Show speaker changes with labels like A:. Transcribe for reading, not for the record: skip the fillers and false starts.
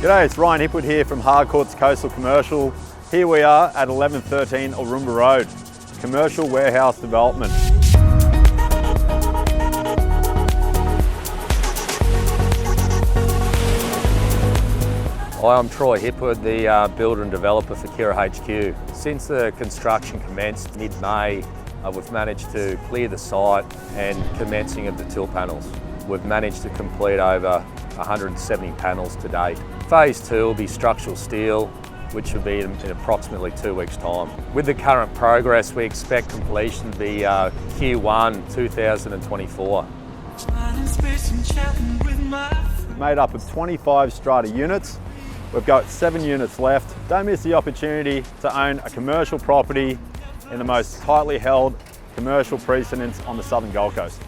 A: G'day, it's Ryan Hipwood here from Harcourt's Coastal Commercial. Here we are at 1113 Ooroomba Road, commercial warehouse development.
B: Hi, I'm Troy Hipwood, the builder and developer for Kirra HQ. Since the construction commenced mid-May, we've managed to clear the site and commencing of the till panels. We've managed to complete over 170 panels to date. Phase 2 will be structural steel, which will be in approximately 2 weeks' time. With the current progress, we expect completion to be Q1 2024.
A: Made up of 25 strata units. We've got 7 units left. Don't miss the opportunity to own a commercial property in the most tightly held commercial precincts on the southern Gold Coast.